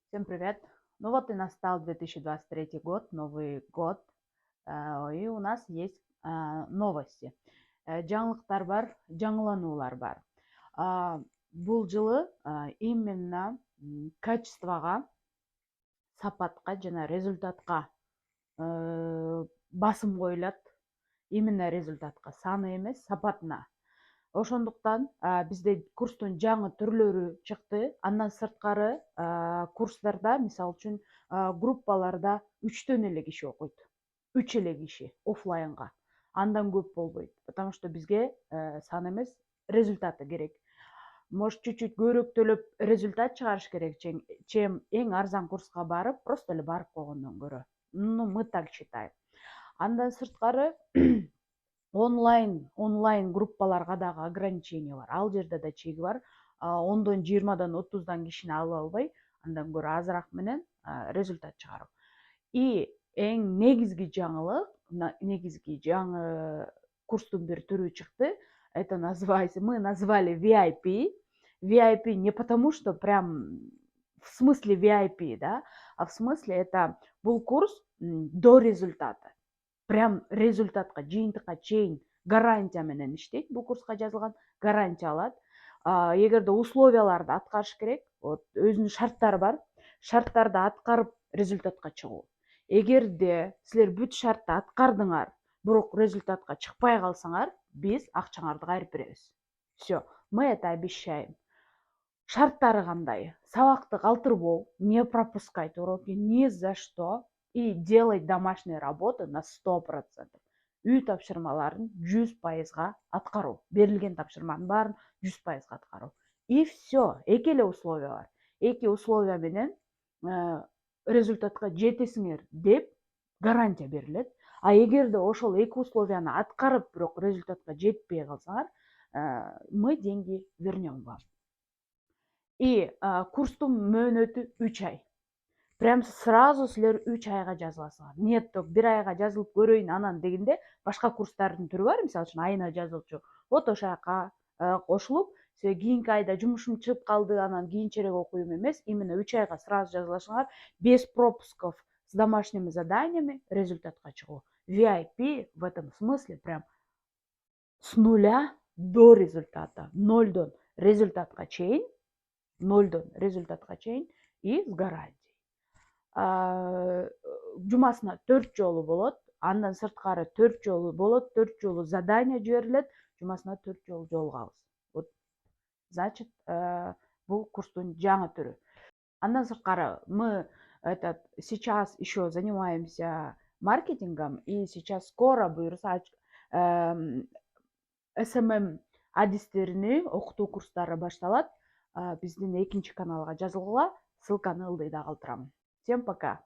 Всем привет! Ну вот и настал 2023 год, Новый год, и у нас есть новости. Жаңылыктар бар, жаңылануулар бар. Бул жылы именно качествоға, сапатқа жана результатқа басым коюлат. Именно результатқа, саны эмес, сапатына. Ошондуктан бизде курстун жаңы түрлөрү чыкты. Андан сырткары курстарда, мисалы үчүн, группаларда 3төн эле киши окуйт. 3 эле киши оффлайнга. Андан көп болбойт. Потому что бизге сан эмес, результаты керек. Может, чуть-чуть көбүрөөк төлөп результат чыгарыш керек, чем эң арзан курска барып, просто эле барып койгондон көрө. Ну, мы так считаем. Андан сырткары онлайн группаларга дагы ограничение бар. Ал жерде да чеги бар. 10-дон 20-дан 30-дан кишини алып албай, андан көрө азыраак менен результат чыгаруу. И эң негизги жаңылык, негизги жаңы курстун бир түрү чыкты. Это называется, мы назвали VIP. VIP не потому, что прям в смысле VIP, да, а в смысле это бул курс до результата. Прям результатка, жыйынтыкка чейин гарантия менен иштейт. Бул курска жазылган гарантия алат. Эгерде условияларды аткарыш керек, вот өзүнүн шарттары бар. Шарттарды аткарып результатка чыгуу. Эгерде силер бүт шартты аткардыңар, бирок результатка чыкпай калсаңар, биз акчаңарды кайрып беребиз. Все, мы это обещаем. Шарттары кандай? Сабакты калтырбоо, не пропускать уроки ни за что и делать домашние работы на 100%. Үй тапшырмаларын 100%га аткаруу. Берилген тапшырманын баарын 100%га аткаруу. И все. Эки эле условия бар. Эки условия менен результатка жетесиңер деп гарантия берилет. А эгерде ошол эки условияны аткарып, бирок результатка жетпей калсаңар, мы деньги вернем вам. И курстун мөөнөтү 3 ай. Прям сразу силер 3 айга жазыласыңар. Нет, ток 1 айга жазылып көрөйүн анан дегенде башка курстардын түрү бар, мисалы үчүн айына жазылчу. Вот ошол жака кошулуп, силер кийинки айда жумушум чыгып калды, анан кийинчерээк окуйм эмес, именно 3 айга сразу жазыласыңар, без пропусков, с домашними заданиями результатка чыгуу. VIP в этом смысле прям с нуля до результата, 0дон результатка чейин, 0дон результатка чейин и с гарантией. Жумасына 4 жолу болот, андан сырткары 4 жолу болот, 4 жолу задание жиберилет, жумасына 4 жолу жолугабыз. Вот, значит, бул курстун жаңы түрү. Андан сырткары мы сейчас еще занимаемся маркетингом, и сейчас скоро буюрса SMM адистерини окутуу курстары башталат. Биздин экинчи каналга жазылгыла, ссылканы ылдыйда калтырам. Всем пока!